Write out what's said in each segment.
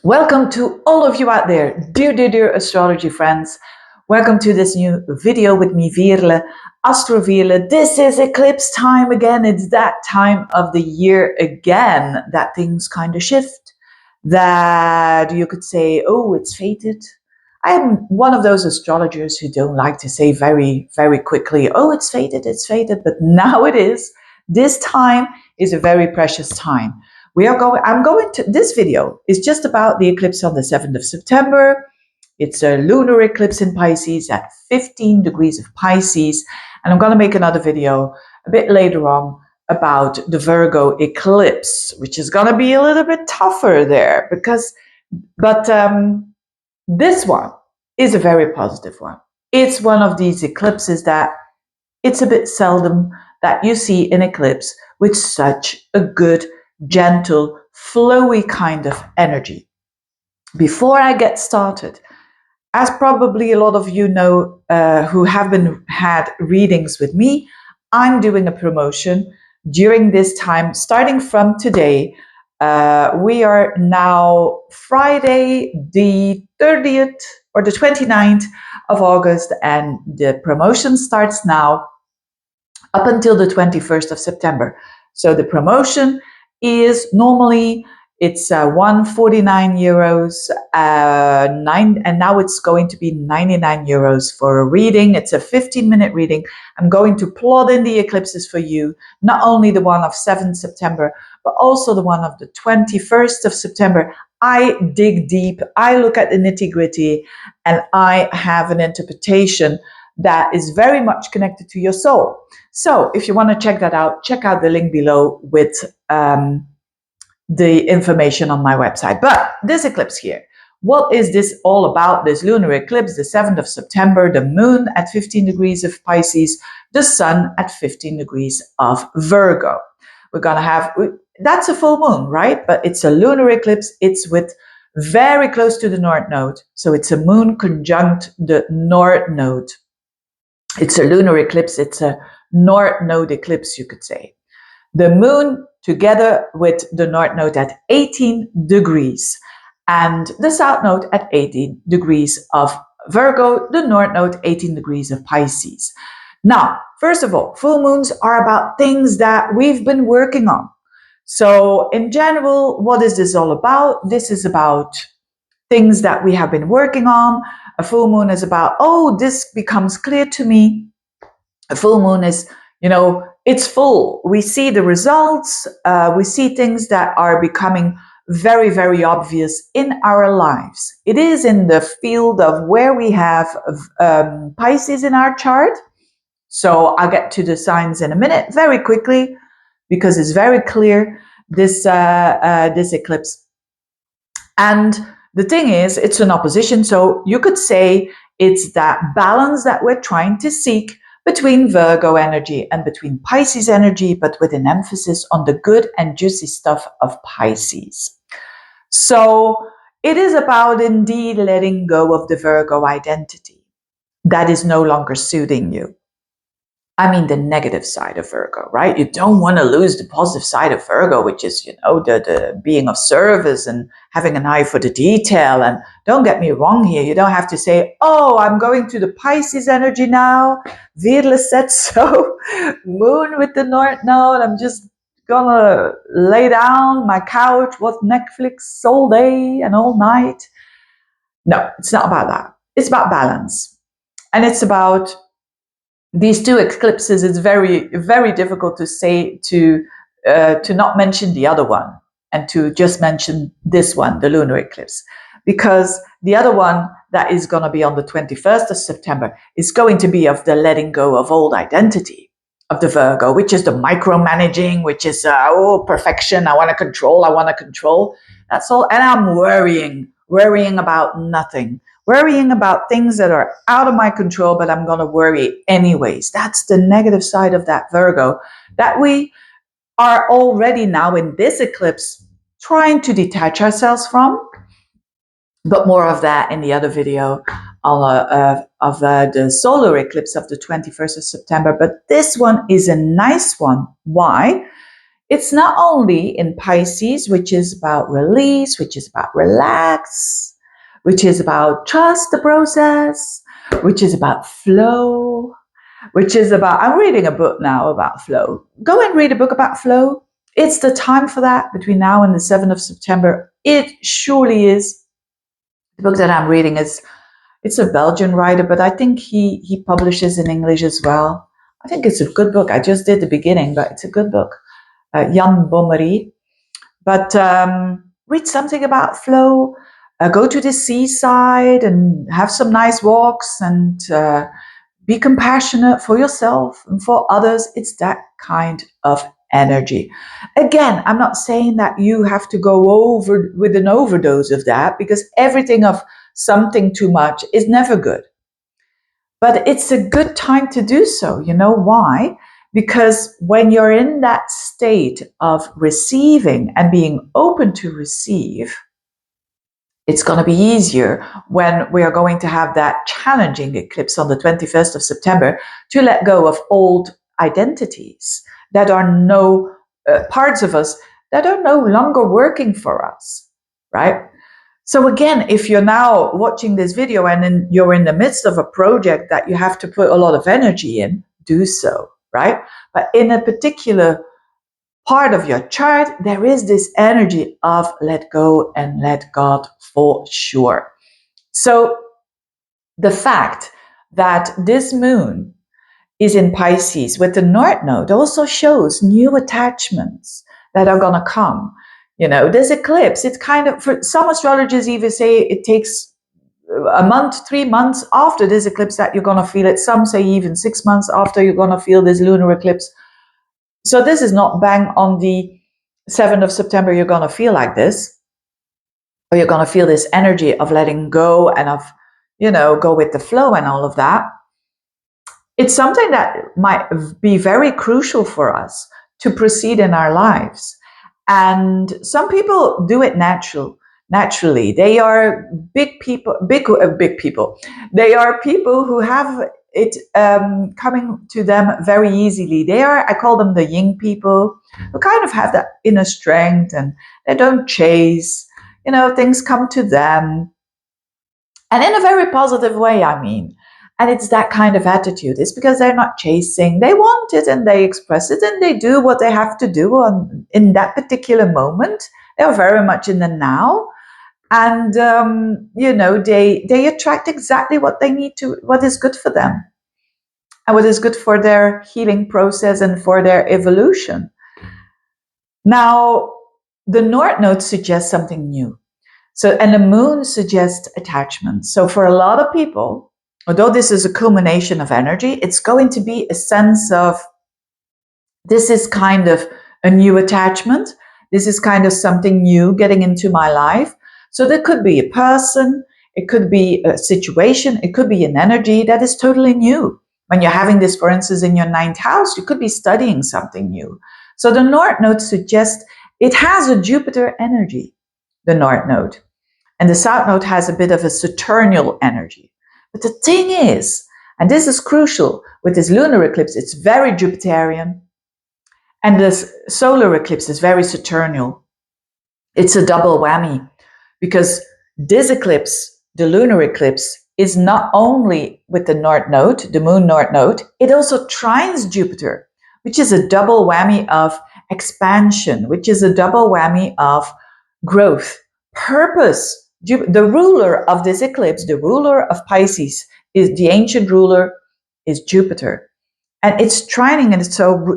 Welcome to all of you out there, dear astrology friends. Welcome to this new video with me, Veerle, Astro Veerle. This is eclipse time again. It's that time of the year again that things kind of shift, that you could say, oh, it's fated. I am one of those astrologers who don't like to say very quickly, oh, it's fated, but now it is. This time is a very precious time. This video is just about the eclipse on the 7th of September. It's a lunar eclipse in Pisces at 15 degrees of Pisces. And I'm going to make another video a bit later on about the Virgo eclipse, which is going to be a little bit tougher there but this one is a very positive one. It's one of these eclipses that it's a bit seldom that you see an eclipse with such a good, gentle, flowy kind of energy. Before I get started, as probably a lot of you know who have had readings with me, I'm doing a promotion during this time, starting from today. We are now Friday the 30th or the 29th of August, and the promotion starts now up until the 21st of September. So the promotion is normally it's 149 euros, and now it's going to be 99 euros for a reading. It's a 15-minute reading. I'm going to plot in the eclipses for you, not only the one of 7th September, but also the one of the 21st of September. I dig deep, I look at the nitty-gritty, and I have an interpretation that is very much connected to your soul. So if you want to check that out, check out the link below with the information on my website. But this eclipse here, what is this all about? This lunar eclipse, the 7th of September, the moon at 15 degrees of Pisces, the sun at 15 degrees of Virgo. We're going to have, that's a full moon, right? But it's a lunar eclipse. It's with very close to the North Node. So it's a moon conjunct the North Node. It's a lunar eclipse. It's a North Node eclipse, you could say. The moon together with the North Node at 18 degrees and the South Node at 18 degrees of Virgo, the North Node 18 degrees of Pisces. Now, first of all, full moons are about things that we've been working on. So in general, what is this all about? This is about things that we have been working on. A full moon is about, oh, this becomes clear to me. A full moon is, it's full. We see the results. We see things that are becoming very obvious in our lives. It is in the field of where we have Pisces in our chart. So I'll get to the signs in a minute, very quickly, because it's very clear, this eclipse. And the thing is, it's an opposition. So you could say it's that balance that we're trying to seek between Virgo energy and between Pisces energy, but with an emphasis on the good and juicy stuff of Pisces. So it is about indeed letting go of the Virgo identity that is no longer suiting you. I mean, the negative side of Virgo, right? You don't want to lose the positive side of Virgo, which is, the being of service and having an eye for the detail. And don't get me wrong here. You don't have to say, oh, I'm going to the Pisces energy now. Veerle said so. Moon with the North Node. I'm just going to lay down my couch, watch Netflix all day and all night. No, it's not about that. It's about balance. And it's about these two eclipses. It's very difficult to say to not mention the other one and to just mention this one, the lunar eclipse, because the other one that is going to be on the 21st of September is going to be of the letting go of old identity of the Virgo, which is the micromanaging, which is perfection. I want to control. That's all. And I'm worrying about nothing. Worrying about things that are out of my control, but I'm going to worry anyways. That's the negative side of that Virgo that we are already now in this eclipse trying to detach ourselves from. But more of that in the other video of the solar eclipse of the 21st of September. But this one is a nice one. Why? it's not only in Pisces, which is about release, which is about relax, which is about trust the process, which is about flow, which is about, I'm reading a book now about flow. Go and read a book about flow. It's the time for that between now and the 7th of September. It surely is. The book that I'm reading it's a Belgian writer, but I think he publishes in English as well. I think it's a good book. I just did the beginning, but it's a good book. Jan Bommery. But read something about flow. Go to the seaside and have some nice walks and be compassionate for yourself and for others. It's that kind of energy. Again, I'm not saying that you have to go over with an overdose of that, because everything of something too much is never good. But it's a good time to do so. You know why? Because when you're in that state of receiving and being open to receive, it's going to be easier when we are going to have that challenging eclipse on the 21st of September to let go of old identities that are no parts of us that are no longer working for us, right? So again, if you're now watching this video and then you're in the midst of a project that you have to put a lot of energy in, do so, right? But in a particular part of your chart, there is this energy of let go and let God for sure. So the fact that this moon is in Pisces with the North Node also shows new attachments that are going to come. You know, this eclipse, it's kind of, for some astrologers even say it takes a month, 3 months after this eclipse that you're going to feel it. Some say even 6 months after you're going to feel this lunar eclipse. So this is not bang on the 7th of September you're going to feel like this, or you're going to feel this energy of letting go and of, go with the flow and all of that. It's something that might be very crucial for us to proceed in our lives. And some people do it naturally. They are big people. They are people who have it coming to them very easily. I call them the yin people, who kind of have that inner strength and they don't chase. Things come to them. And in a very positive way, I mean. And it's that kind of attitude. It's because they're not chasing. They want it and they express it and they do what they have to do in that particular moment. They're very much in the now. And, they attract exactly what they need to, what is good for them and what is good for their healing process and for their evolution. Now, the North Node suggests something new. So, and the moon suggests attachment. So for a lot of people, although this is a culmination of energy, it's going to be a sense of, this is kind of a new attachment. This is kind of something new getting into my life. So there could be a person, it could be a situation, it could be an energy that is totally new. When you're having this, for instance, in your 9th house, you could be studying something new. So the North Node suggests it has a Jupiter energy, the North Node. And the South Node has a bit of a Saturnal energy. But the thing is, and this is crucial, with this lunar eclipse, it's very Jupiterian. And this solar eclipse is very Saturnal. It's a double whammy, because this eclipse, the lunar eclipse, is not only with the North Node, the moon North Node, it also trines Jupiter, which is a double whammy of expansion, which is a double whammy of growth, purpose. The ruler of this eclipse, the ruler of Pisces, is the ancient ruler, is Jupiter. And it's trining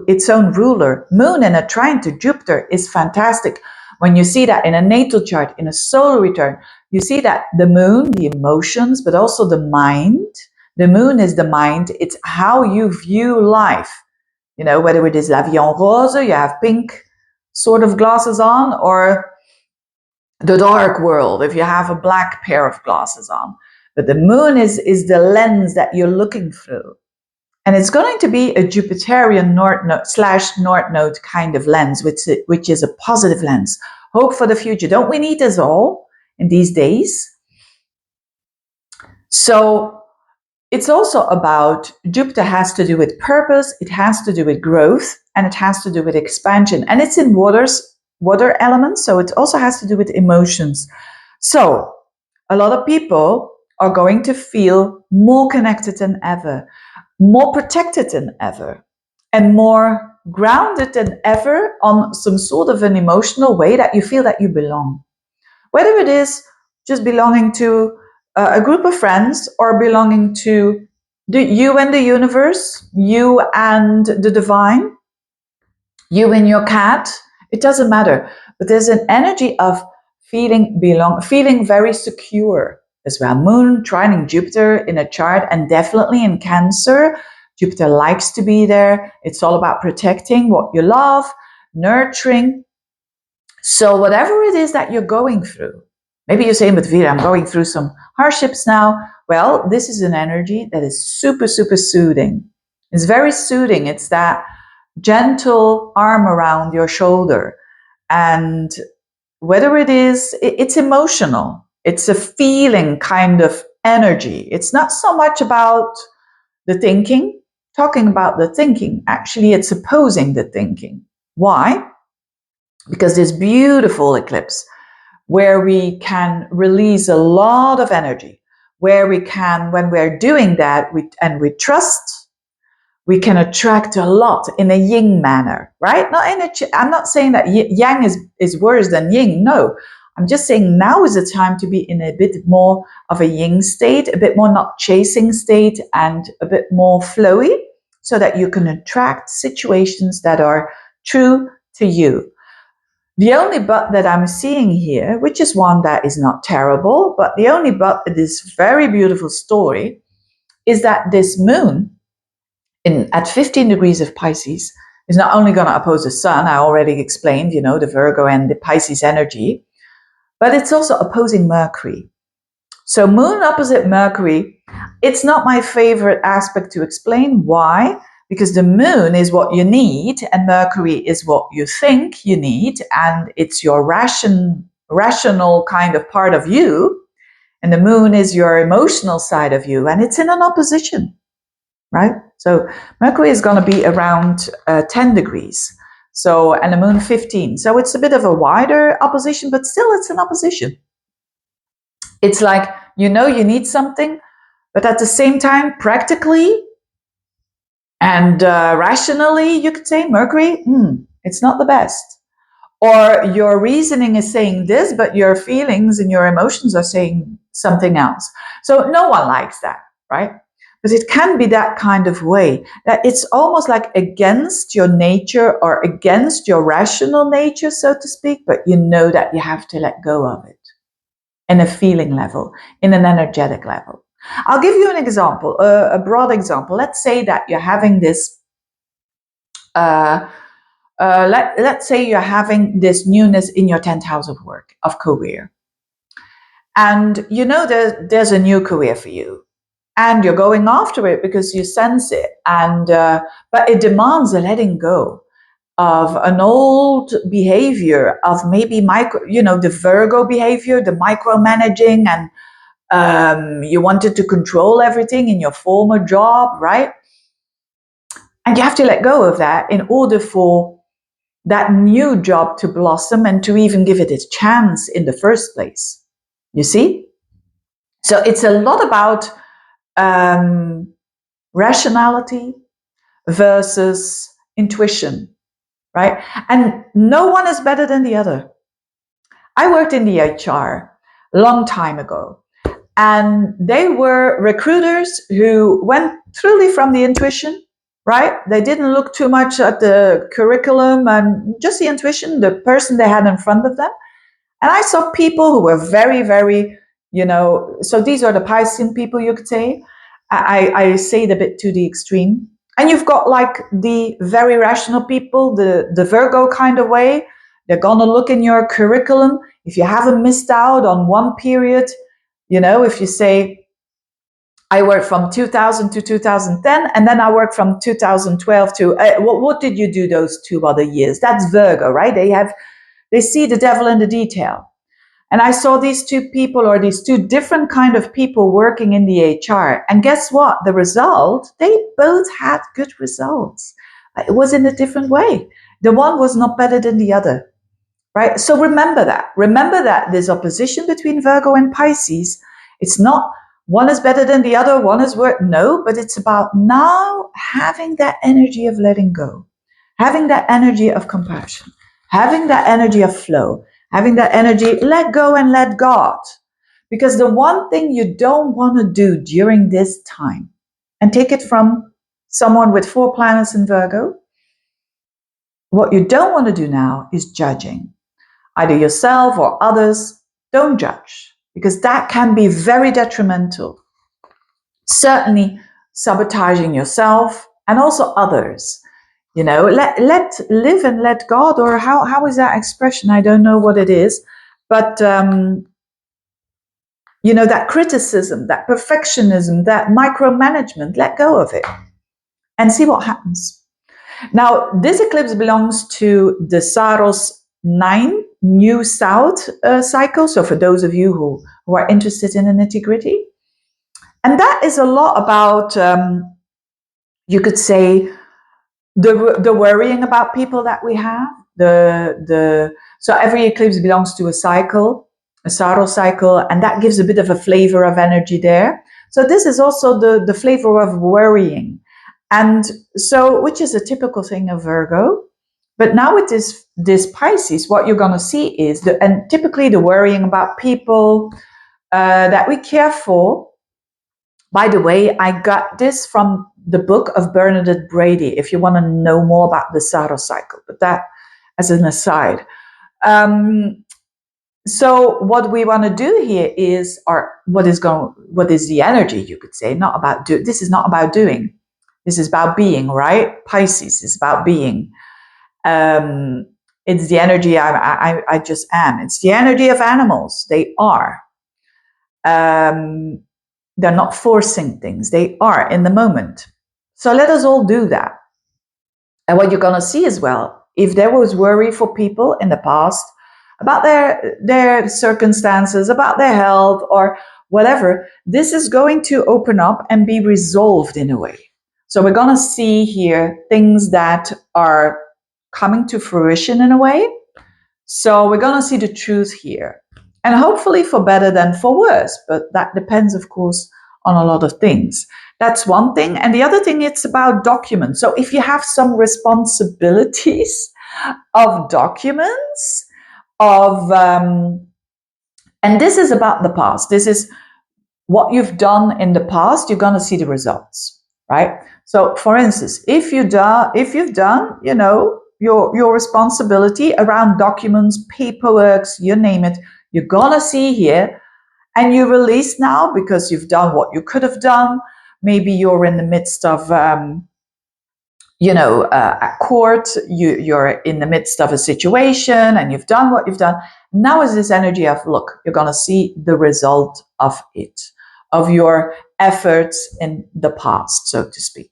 its own ruler. Moon in a trine to Jupiter is fantastic. When you see that in a natal chart, in a solar return, you see that the moon, the emotions, but also the mind. The moon is the mind. It's how you view life. Whether it is la vie en rose, you have pink sort of glasses on, or the dark world, if you have a black pair of glasses on. But the moon is the lens that you're looking through. And it's going to be a Jupiterian North Node Node kind of lens, which is a positive lens. Hope for the future. Don't we need us all in these days? So It's also about, Jupiter has to do with purpose, it has to do with growth, and it has to do with expansion. And it's in water elements, so it also has to do with emotions. So a lot of people are going to feel more connected than ever, more protected than ever, and more grounded than ever on some sort of an emotional way that you feel that you belong. Whether it is just belonging to a group of friends or belonging to you and the universe, you and the divine, you and your cat, it doesn't matter. But there's an energy of feeling very secure as well. Moon trining Jupiter in a chart, and definitely in Cancer, Jupiter likes to be there. It's all about protecting what you love, nurturing. So whatever it is that you're going through, maybe you're saying, but Veerle, I'm going through some hardships now. Well, this is an energy that is super, super soothing. It's very soothing. It's that gentle arm around your shoulder. And whether it is, it's emotional. It's a feeling kind of energy. It's not so much about the thinking, talking about the thinking. Actually, it's opposing the thinking. Why? Because this beautiful eclipse where we can release a lot of energy, where we can, when we're doing that, we trust, we can attract a lot in a yin manner, right? I'm not saying that yang is worse than yin. No, I'm just saying now is the time to be in a bit more of a yin state, a bit more not chasing state, and a bit more flowy, so that you can attract situations that are true to you. The only but that I'm seeing here, which is one that is not terrible, but the only but in this very beautiful story is that this moon at 15 degrees of Pisces is not only going to oppose the sun, I already explained, the Virgo and the Pisces energy, but it's also opposing Mercury. So moon opposite Mercury, it's not my favorite aspect to explain. Why? Because the moon is what you need and Mercury is what you think you need, and it's your rational kind of part of you, and the moon is your emotional side of you, and it's in an opposition, right? So Mercury is going to be around 10 degrees. So, and the moon 15. So it's a bit of a wider opposition, but still it's an opposition. It's like, you need something, but at the same time, practically and rationally, you could say Mercury, it's not the best. Or your reasoning is saying this, but your feelings and your emotions are saying something else. So no one likes that, right? But it can be that kind of way, that it's almost like against your nature or against your rational nature, so to speak, but you know that you have to let go of it in a feeling level, in an energetic level. I'll give you an example, a broad example. Let's say that you're having this, let's say you're having this newness in your 10th house of work, of career. And there's a new career for you. And you're going after it because you sense it. And but it demands a letting go of an old behavior of maybe the Virgo behavior, the micromanaging, and you wanted to control everything in your former job, right? And you have to let go of that in order for that new job to blossom and to even give it its chance in the first place. You see? So it's a lot about rationality versus intuition, right? And no one is better than the other. I worked in the HR a long time ago, and they were recruiters who went truly from the intuition, right? They didn't look too much at the curriculum and just the intuition, the person they had in front of them. And I saw people who were very, very, so these are the Piscean people, you could say. I say it a bit to the extreme. And you've got like the very rational people, the Virgo kind of way. They're going to look in your curriculum. If you haven't missed out on one period, if you say, I worked from 2000 to 2010, and then I worked from 2012 to, what did you do those 2 other years? That's Virgo, right? They see the devil in the detail. And I saw these two people, or these two different kind of people working in the HR. And guess what? The result, they both had good results. It was in a different way. The one was not better than the other, right? So remember that. Remember that this opposition between Virgo and Pisces, it's not one is better than the other, one is worse. No, but it's about now having that energy of letting go, having that energy of compassion, having that energy of flow, having that energy, let go and let God. Because the one thing you don't want to do during this time, and take it from someone with 4 planets in Virgo, what you don't want to do now is judging. Either yourself or others. Don't judge, because that can be very detrimental. Certainly sabotaging yourself and also others. Let live and let God, or how is that expression? I don't know what it is, but that criticism, that perfectionism, that micromanagement, let go of it and see what happens. Now, this eclipse belongs to the Saros 9 New South cycle. So for those of you who are interested in the nitty-gritty. And that is a lot about, you could say, the worrying about people that we have. So every eclipse belongs to a cycle, a Saros cycle, and that gives a bit of a flavor of energy there. So this is also the flavor of worrying. And so, which is a typical thing of Virgo. But now with this Pisces, what you're going to see is, and typically the worrying about people that we care for. By the way, I got this from the book of Bernadette Brady, if you want to know more about the Saros cycle, but that as an aside. So what we want to do here is, or what is the energy, you could say, not about do. This is not about doing. This is about being, right? Pisces is about being. It's the energy I just am. It's the energy of animals. They are. They're not forcing things. They are in the moment. So let us all do that. And what you're going to see as well, if there was worry for people in the past about their circumstances, about their health or whatever, this is going to open up and be resolved in a way. So we're going to see here things that are coming to fruition in a way. So we're going to see the truth here. And hopefully for better than for worse. But that depends, of course, on a lot of things. That's one thing. And the other thing, it's about documents. So if you have some responsibilities of documents, and this is about the past. This is what you've done in the past. You're going to see the results, right? So, for instance, if you've done, your responsibility around documents, paperwork, you name it, you're going to see here, and you release now because you've done what you could have done. Maybe you're in the midst of, at court, you're in the midst of a situation and you've done what you've done. Now is this energy of, look, you're going to see the result of it, of your efforts in the past, so to speak,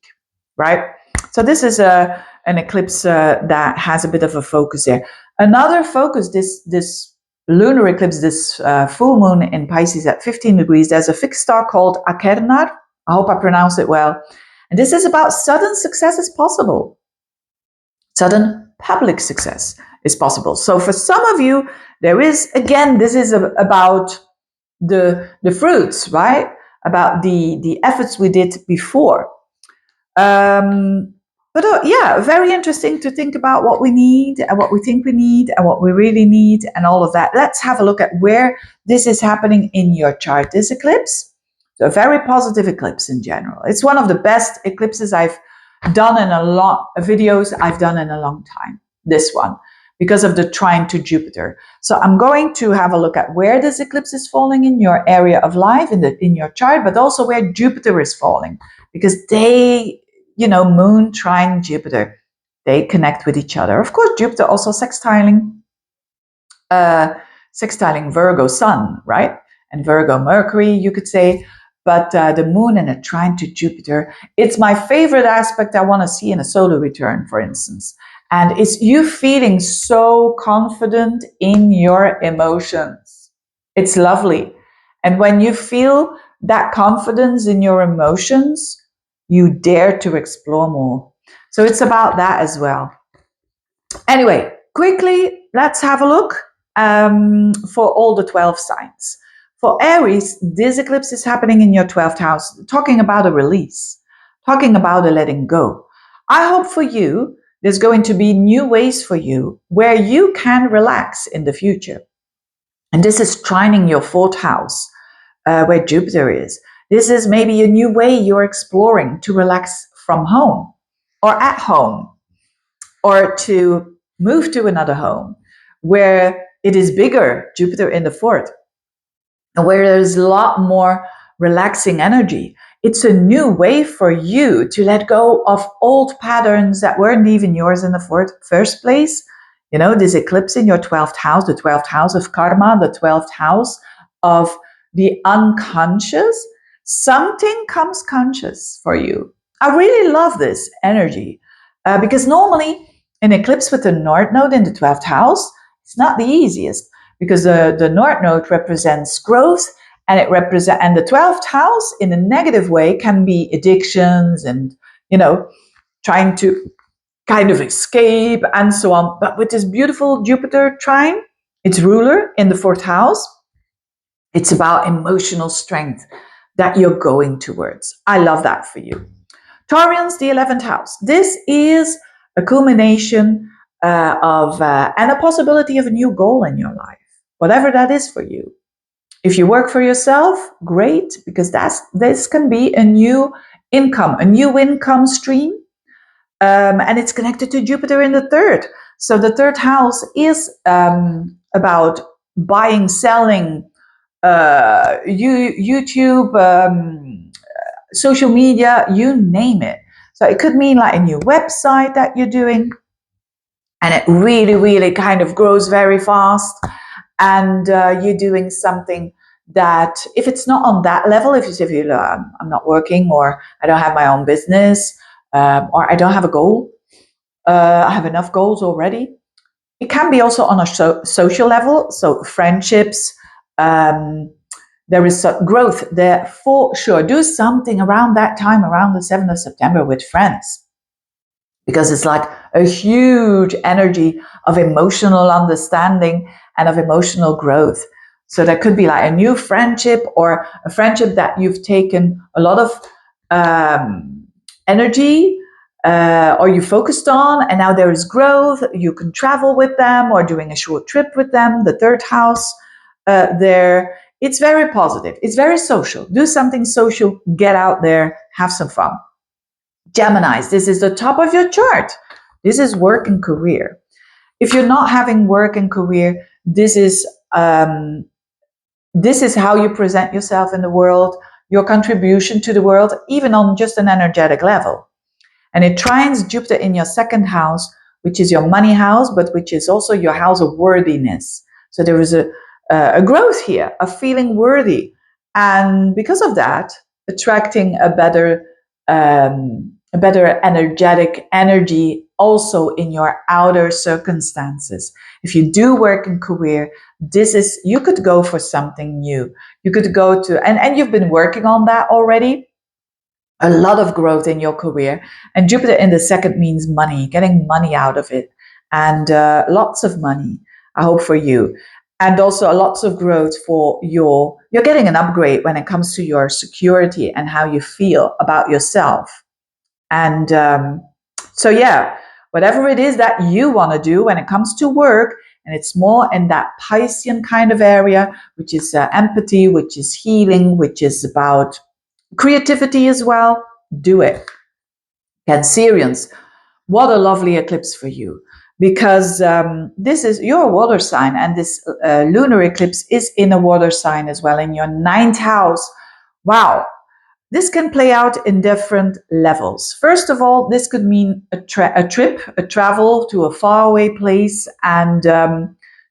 right? So this is an eclipse that has a bit of a focus there. Another focus, this lunar eclipse, this full moon in Pisces at 15 degrees, there's a fixed star called Achernar. I hope I pronounced it well. And this is about sudden success is possible. Sudden public success is possible. So for some of you, there is, again, this is about the fruits, right? About the efforts we did before. Yeah, very interesting to think about what we need and what we think we need and what we really need and all of that. Let's have a look at where this is happening in your chart. This eclipse, so a very positive eclipse in general. It's one of the best eclipses I've done in videos I've done in a long time. This one, because of the trine to Jupiter. So I'm going to have a look at where this eclipse is falling in your area of life, in your chart, but also where Jupiter is falling, because they, Moon, trine, Jupiter, they connect with each other. Of course, Jupiter also sextiling Virgo Sun, right? And Virgo Mercury, you could say. But the moon and a trine to Jupiter, it's my favorite aspect I want to see in a solar return, for instance. And it's you feeling so confident in your emotions. It's lovely. And when you feel that confidence in your emotions, you dare to explore more. So it's about that as well. Anyway, quickly, let's have a look for all the 12 signs. For Aries, this eclipse is happening in your 12th house, talking about a release, talking about a letting go. I hope for you, there's going to be new ways for you where you can relax in the future. And this is trining your 4th house, where Jupiter is. This is maybe a new way you're exploring to relax from home or at home, or to move to another home where it is bigger, Jupiter in the 4th, and where there's a lot more relaxing energy. It's a new way for you to let go of old patterns that weren't even yours in the first place. You know, this eclipse in your 12th house, the 12th house of karma, the 12th house of the unconscious, something comes conscious for you. I really love this energy because normally an eclipse with the North Node in the 12th house, it's not the easiest because the North Node represents growth, and and the 12th house in a negative way can be addictions and, you know, trying to kind of escape and so on. But with this beautiful Jupiter trine, its ruler in the 4th house, it's about emotional strength that you're going towards. I love that for you. Taurians, the 11th house. This is a culmination and a possibility of a new goal in your life, whatever that is for you. If you work for yourself, great, because this can be a new income stream, and it's connected to Jupiter in the 3rd. So the 3rd house is about buying, selling, YouTube, social media, you name it. So it could mean like a new website that you're doing, and it really, really kind of grows very fast. And you're doing something that, if it's not on that level, if you say, I'm not working, or I don't have my own business, or I don't have a goal, I have enough goals already. It can be also on a social level, so friendships. There is growth there for sure. Do something around that time, around the 7th of September with friends, because it's like a huge energy of emotional understanding and of emotional growth. So there could be like a new friendship, or a friendship that you've taken a lot of energy, or you focused on, and now there is growth. You can travel with them, or doing a short trip with them. The 3rd house there, it's very positive. It's very social. Do something social, get out there, have some fun. Geminis, this is the top of your chart. This is work and career. If you're not having work and career, this is how you present yourself in the world, your contribution to the world, even on just an energetic level. And it trines Jupiter in your 2nd house, which is your money house, but which is also your house of worthiness. So there is a growth here of feeling worthy. And because of that, attracting a better energetic energy also in your outer circumstances. If you do work and career, you could go for something new. You could go to, and you've been working on that already, a lot of growth in your career. And Jupiter in the 2nd means money, getting money out of it, and lots of money, I hope for you. And also lots of growth for you're getting an upgrade when it comes to your security and how you feel about yourself. And so, yeah, whatever it is that you want to do when it comes to work, and it's more in that Piscean kind of area, which is empathy, which is healing, which is about creativity as well, do it. Cancerians, what a lovely eclipse for you, because this is your water sign, and this lunar eclipse is in a water sign as well, in your 9th house. Wow. This can play out in different levels. First of all, this could mean a trip, a travel to a faraway place, and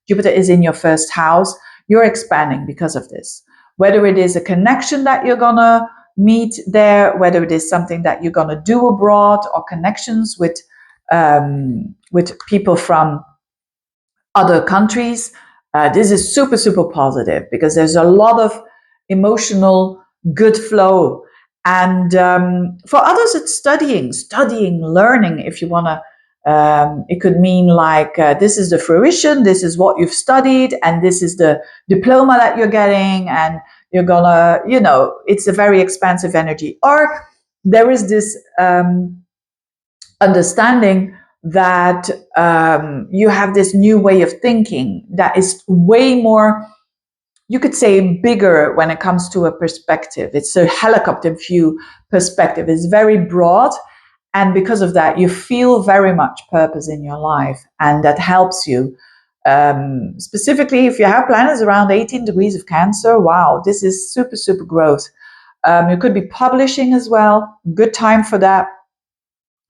Jupiter is in your 1st house. You're expanding because of this. Whether it is a connection that you're going to meet there, whether it is something that you're going to do abroad, or connections with people from other countries, This is super, super positive because there's a lot of emotional good flow. And for others, it's studying, learning. If you want to, it could mean like this is the fruition, this is what you've studied, and this is the diploma that you're getting, and you're gonna, it's a very expansive energy. Or there is this understanding that you have this new way of thinking that is way more, you could say, bigger when it comes to a perspective. It's a helicopter view perspective. It's very broad. And because of that, you feel very much purpose in your life. And that helps you. Specifically, if you have planets around 18 degrees of Cancer, wow, this is super, super growth. You could be publishing as well. Good time for that.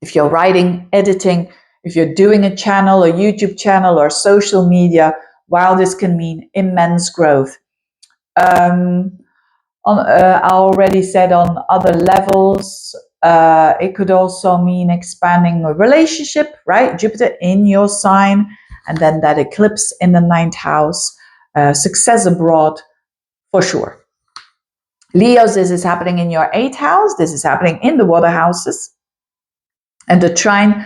If you're writing, editing, if you're doing a channel, a YouTube channel, or social media, wow, this can mean immense growth. I already said on other levels, it could also mean expanding a relationship, right? Jupiter in your sign, and then that eclipse in the 9th house, success abroad for sure. Leos, this is happening in your 8th house. This is happening in the water houses. And the trine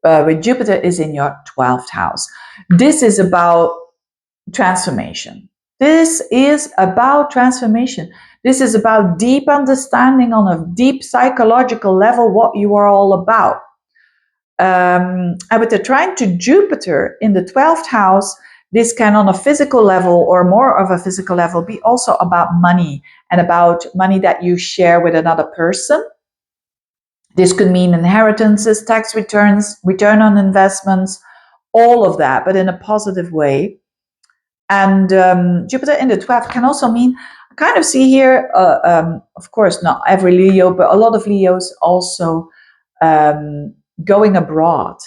with Jupiter is in your 12th house. This is about transformation. This is about transformation. This is about deep understanding on a deep psychological level what you are all about. And with the trine to Jupiter in the 12th house, this can on a physical level or more of a physical level be also about money and about money that you share with another person. This could mean inheritances, tax returns, return on investments, all of that, but in a positive way. And Jupiter in the 12th can also mean, I kind of see here, of course, not every Leo, but a lot of Leos also going abroad.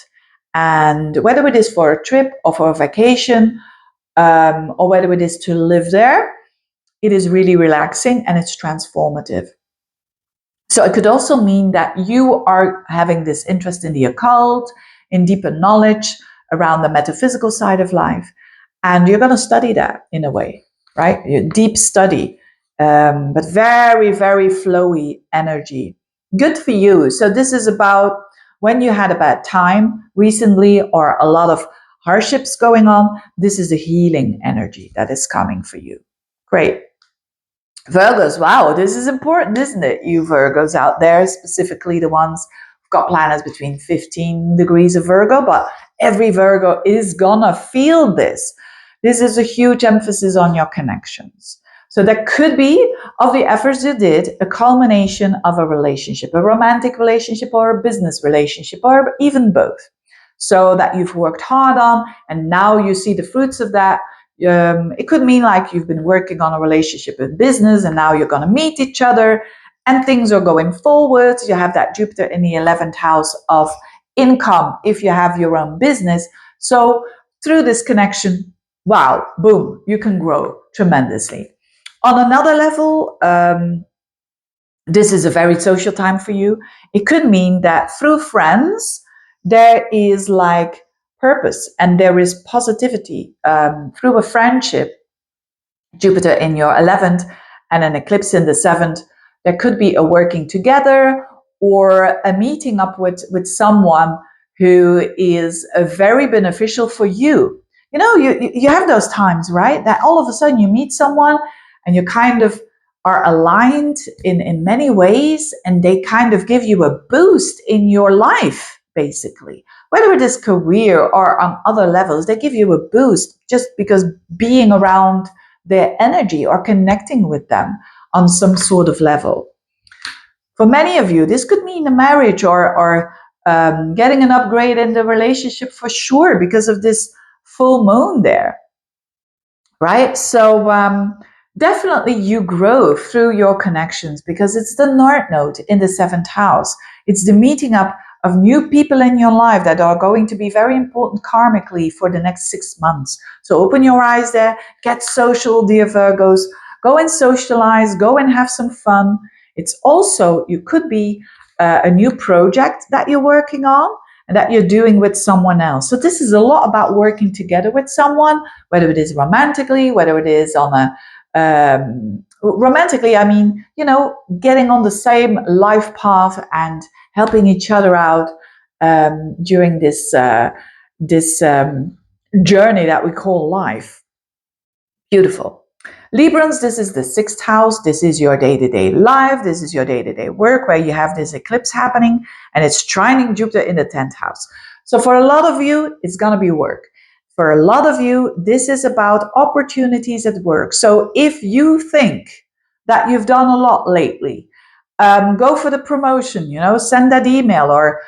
And whether it is for a trip or for a vacation, or whether it is to live there, it is really relaxing and it's transformative. So it could also mean that you are having this interest in the occult, in deeper knowledge around the metaphysical side of life. And you're going to study that in a way, right? Deep study, but very, very flowy energy. Good for you. So this is about when you had a bad time recently or a lot of hardships going on. This is a healing energy that is coming for you. Great. Virgos, wow, this is important, isn't it? You Virgos out there, specifically the ones who've got planets between 15 degrees of Virgo, but every Virgo is gonna feel this. This is a huge emphasis on your connections. So that could be, of the efforts you did, a culmination of a relationship, a romantic relationship or a business relationship, or even both. So that you've worked hard on, and now you see the fruits of that. It could mean like you've been working on a relationship in business and now you're going to meet each other and things are going forward. You have that Jupiter in the 11th house of income if you have your own business. So through this connection, wow, boom, you can grow tremendously. On another level, this is a very social time for you. It could mean that through friends, there is like purpose and there is positivity through a friendship. Jupiter in your 11th and an eclipse in the 7th, there could be a working together or a meeting up with someone who is very beneficial for you. You know, you have those times, right? That all of a sudden you meet someone and you kind of are aligned in many ways and they kind of give you a boost in your life, basically. Whether it is career or on other levels, they give you a boost just because being around their energy or connecting with them on some sort of level. For many of you, this could mean a marriage or getting an upgrade in the relationship for sure because of this full moon there, right? So definitely you grow through your connections because it's the North Node in the 7th house. It's the meeting up of new people in your life that are going to be very important karmically for the next 6 months. So open your eyes there, get social, dear Virgos, go and socialize, go and have some fun. It's also, you could be a new project that you're working on that you're doing with someone else. So this is a lot about working together with someone, whether it is romantically, whether it is on a romantically, I mean, getting on the same life path and helping each other out during this journey that we call life. Beautiful. Librans, this is the sixth house. This is your day-to-day life. This is your day-to-day work where you have this eclipse happening and it's trining Jupiter in the 10th house. So for a lot of you, it's going to be work. For a lot of you, this is about opportunities at work. So if you think that you've done a lot lately, go for the promotion, send that email or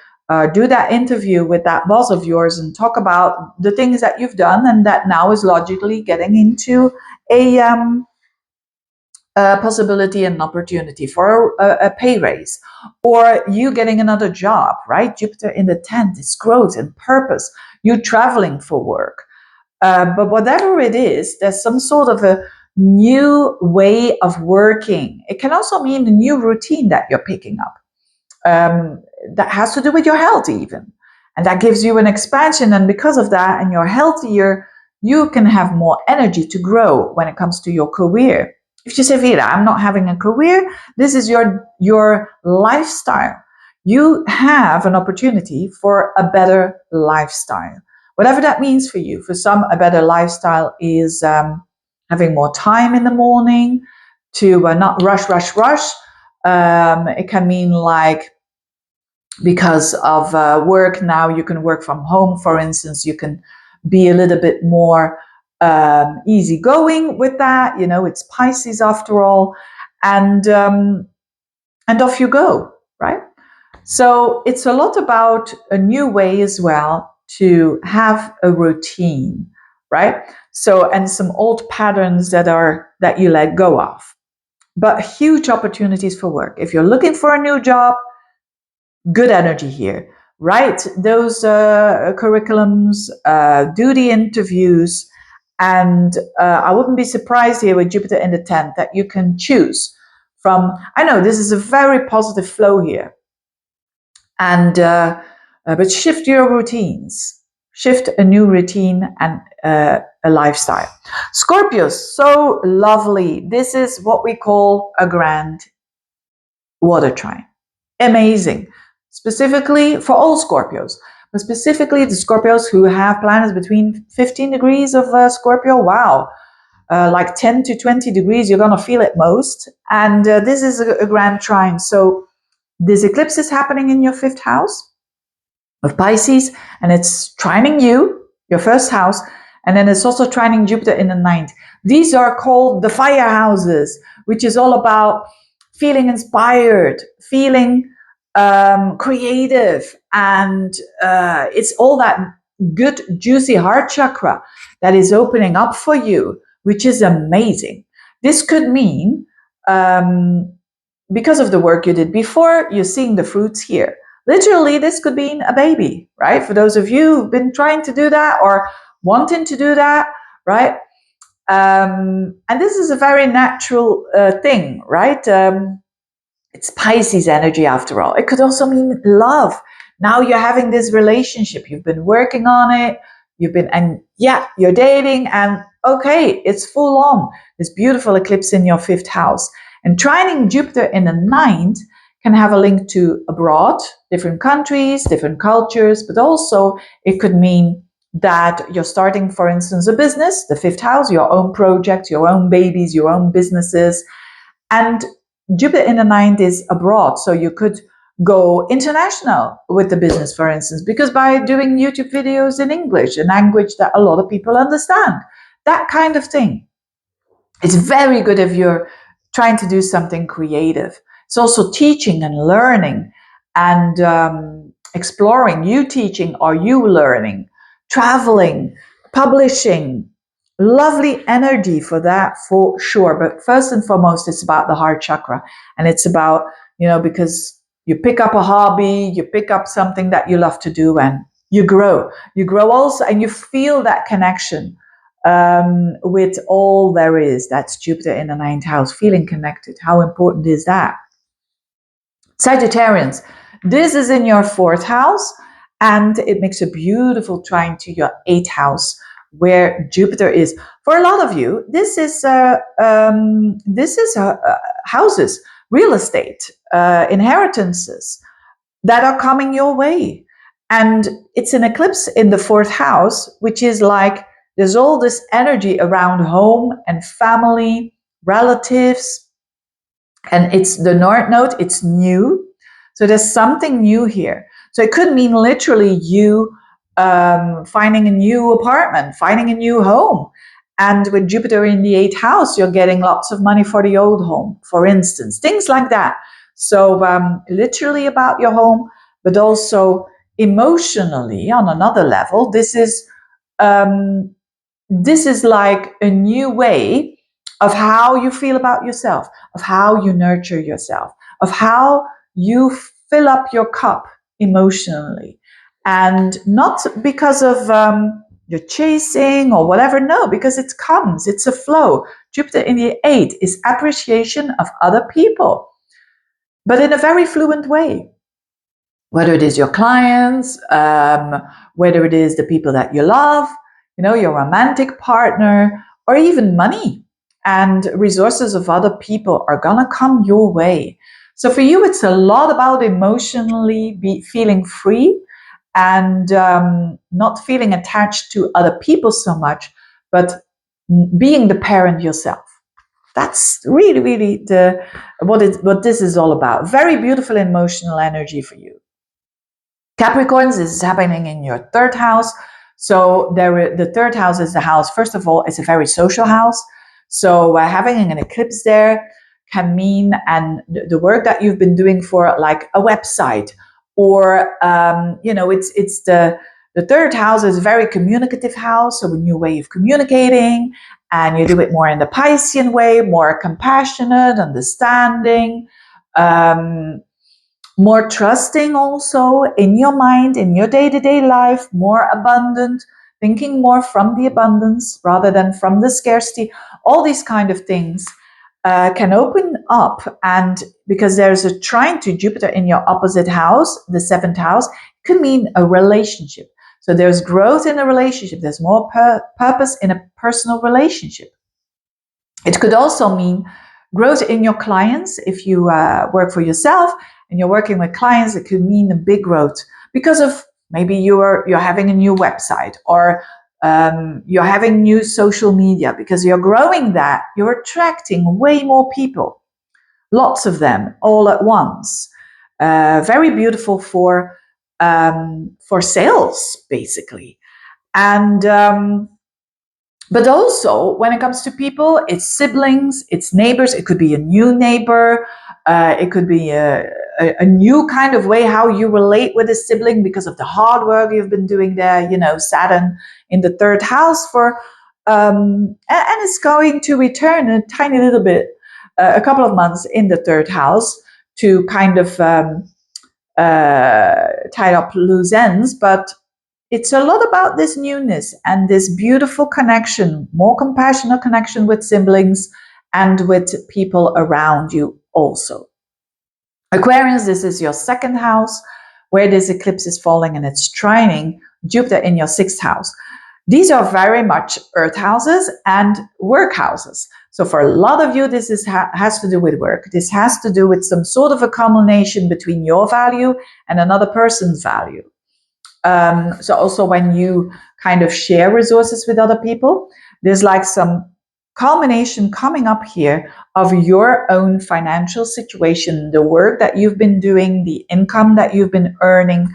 do that interview with that boss of yours and talk about the things that you've done and that now is logically getting into a possibility and opportunity for a pay raise, or you getting another job, right? Jupiter in the 10th is growth and purpose. You traveling for work. But whatever it is, there's some sort of a new way of working. It can also mean a new routine that you're picking up. That has to do with your health even. And that gives you an expansion. And because of that, and you're healthier, you can have more energy to grow when it comes to your career. If you say, Veerle, I'm not having a career, this is your lifestyle. You have an opportunity for a better lifestyle. Whatever that means for you. For some, a better lifestyle is having more time in the morning to not rush. It can mean like, because of work now, you can work from home, for instance. You can be a little bit more easygoing with that. It's Pisces after all, and off you go, right? So it's a lot about a new way as well to have a routine, right? So, and some old patterns that you let go of, but huge opportunities for work. If you're looking for a new job, good energy here. Write those curriculums, do the interviews, and I wouldn't be surprised here with Jupiter in the 10th that you can choose from. I know this is a very positive flow here, and but shift your routines, shift a new routine and a lifestyle. Scorpios, so lovely. This is what we call a grand water trine. Amazing. Specifically for all Scorpios, but specifically the Scorpios who have planets between 15 degrees of Scorpio. Wow. Like 10 to 20 degrees, you're going to feel it most. And this is a grand trine. So this eclipse is happening in your 5th house of Pisces, and it's trining you, your 1st house, and then it's also trining Jupiter in the 9th. These are called the fire houses, which is all about feeling inspired, feeling creative, and it's all that good, juicy heart chakra that is opening up for you, which is amazing. This could mean, because of the work you did before, you're seeing the fruits here. Literally, this could be a baby, right? For those of you who've been trying to do that or wanting to do that, right? And this is a very natural thing, right? It's Pisces energy after all. It could also mean love. Now you're having this relationship. You've been working on it. You're dating, and okay, it's full on. This beautiful eclipse in your 5th house. And trining Jupiter in the 9th can have a link to abroad, different countries, different cultures, but also it could mean that you're starting, for instance, a business, the 5th house, your own project, your own babies, your own businesses. And Jupiter in the 9th is abroad, so you could go international with the business, for instance, because by doing YouTube videos in English, a language that a lot of people understand, that kind of thing. It's very good if you're trying to do something creative. It's also teaching and learning and exploring, you teaching or you learning, traveling, publishing. Lovely energy for that, for sure. But first and foremost, it's about the heart chakra. And it's about, because you pick up a hobby, you pick up something that you love to do, and you grow. You grow also, and you feel that connection with all there is. That's Jupiter in the 9th house, feeling connected. How important is that? Sagittarians, this is in your 4th house. And it makes a beautiful trine to your 8th house, where Jupiter is. For a lot of you, this is houses, real estate, inheritances that are coming your way. And it's an eclipse in the 4th house, which is like there's all this energy around home and family, relatives, and it's the North Node, it's new. So there's something new here. So it could mean literally you finding a new apartment, finding a new home. And with Jupiter in the 8th house, you're getting lots of money for the old home, for instance, things like that. So literally about your home, but also emotionally on another level. This is like a new way of how you feel about yourself, of how you nurture yourself, of how you fill up your cup emotionally. And not because of you're chasing or whatever, no, because it comes, it's a flow. Jupiter in the 8th is appreciation of other people, but in a very fluent way. Whether it is your clients, whether it is the people that you love, your romantic partner, or even money and resources of other people are gonna come your way. So for you, it's a lot about emotionally feeling free and not feeling attached to other people so much, but being the parent yourself. That's really, really what this is all about. Very beautiful emotional energy for you. Capricorns, this is happening in your 3rd house. So the 3rd house is the house, first of all, it's a very social house. So having an eclipse there can mean, and the work that you've been doing for like a website, or it's the 3rd house is a very communicative house, so a new way of communicating, and you do it more in the Piscean way, more compassionate, understanding, more trusting also in your mind, in your day-to-day life, more abundant, thinking more from the abundance rather than from the scarcity. All these kind of things can open up, and because there's a trine to Jupiter in your opposite house, the 7th house, could mean a relationship. So there's growth in a relationship, there's more purpose in a personal relationship. It could also mean growth in your clients. If you work for yourself and you're working with clients, it could mean a big growth because of maybe you're having a new website, or you're having new social media. Because you're growing that, you're attracting way more people, lots of them all at once. Very beautiful for sales, basically. And but also, when it comes to people, it's siblings, it's neighbors. It could be a new neighbor. It could be a new kind of way how you relate with a sibling because of the hard work you've been doing there. Saturn in the 3rd house and it's going to return a tiny little bit, a couple of months in the 3rd house to kind of tie up loose ends, but it's a lot about this newness and this beautiful connection, more compassionate connection with siblings and with people around you also. Aquarius, this is your 2nd house, where this eclipse is falling, and it's trining Jupiter in your 6th house. These are very much earth houses and work houses. So for a lot of you, this has to do with work. This has to do with some sort of a combination between your value and another person's value. So also when you kind of share resources with other people, there's like some culmination coming up here of your own financial situation, the work that you've been doing, the income that you've been earning,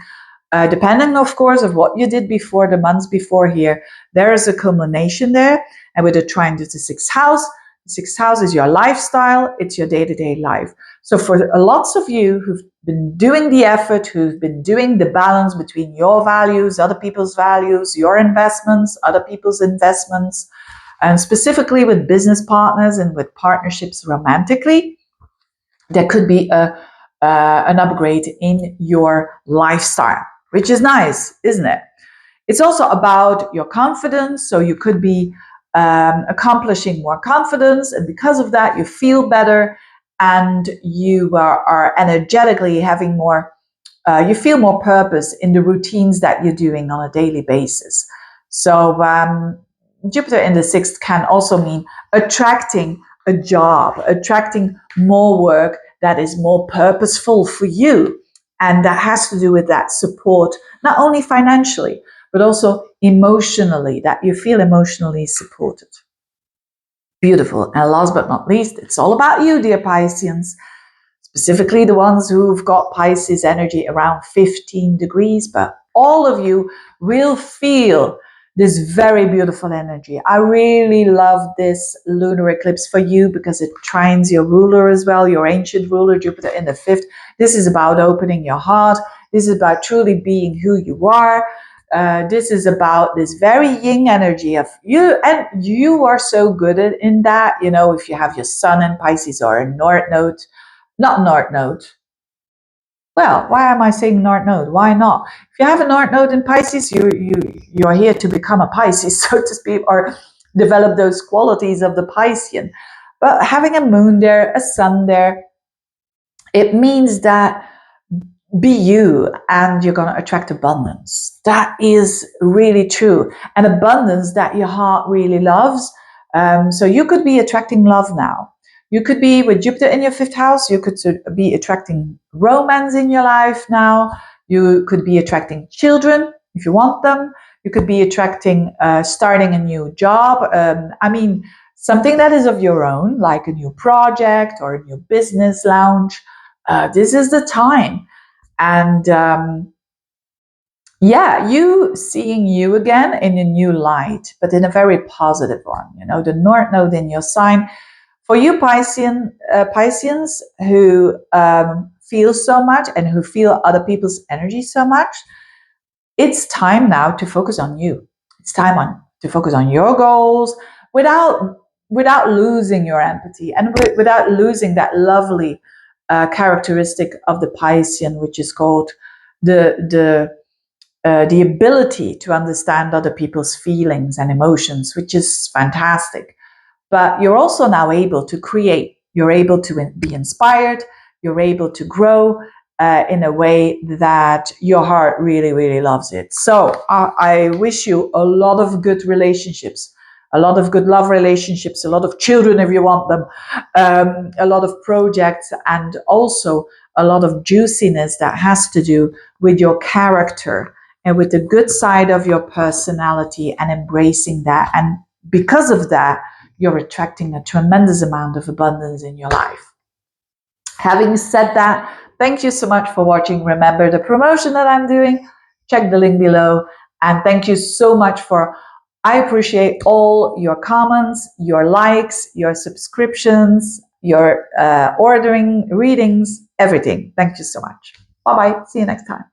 depending, of course, of what you did before, the months before here. There is a culmination there. And with a trine to the 6th house, the 6th house is your lifestyle, it's your day-to-day life. So for lots of you who've been doing the effort, who've been doing the balance between your values, other people's values, your investments, other people's investments, and specifically with business partners and with partnerships romantically, there could be an upgrade in your lifestyle, which is nice, isn't it? It's also about your confidence. So you could be accomplishing more confidence, and because of that, you feel better, and you are energetically having more You feel more purpose in the routines that you're doing on a daily basis. So Jupiter in the 6th can also mean attracting a job, attracting more work that is more purposeful for you. And that has to do with that support, not only financially, but also emotionally, that you feel emotionally supported. Beautiful. And last but not least, it's all about you, dear Pisceans. Specifically the ones who've got Pisces energy around 15 degrees, but all of you will feel this very beautiful energy. I really love this lunar eclipse for you because it trines your ruler as well, your ancient ruler, Jupiter in the 5th. This is about opening your heart. This is about truly being who you are. This is about this very yin energy of you, and you are so good in that. You know, if you have your sun in Pisces or a North Node, not North Node. Well, why am I saying North Node? Why not? If you have a North Node in Pisces, you're here to become a Pisces, so to speak, or develop those qualities of the Piscean. But having a moon there, a sun there, it means that be you and you're going to attract abundance. That is really true. And abundance that your heart really loves. So you could be attracting love now. You could be with Jupiter in your 5th house. You could be attracting romance in your life now. You could be attracting children if you want them. You could be attracting, starting a new job. I mean, something that is of your own, like a new project or a new business launch. This is the time. And yeah, you seeing you again in a new light, but in a very positive one. You know, the North Node in your sign. For you Pisceans who feel so much and who feel other people's energy so much, it's time now to focus on you. It's time to focus on your goals without losing your empathy and without losing that lovely characteristic of the Piscean, which is called the ability to understand other people's feelings and emotions, which is fantastic. But you're also now able to create. You're able to be inspired. You're able to grow in a way that your heart really, really loves it. So I wish you a lot of good relationships, a lot of good love relationships, a lot of children if you want them, a lot of projects, and also a lot of juiciness that has to do with your character and with the good side of your personality and embracing that. And because of that, you're attracting a tremendous amount of abundance in your life. Having said that, thank you so much for watching. Remember the promotion that I'm doing, check the link below. And thank you so much I appreciate all your comments, your likes, your subscriptions, your ordering, readings, everything. Thank you so much. Bye-bye. See you next time.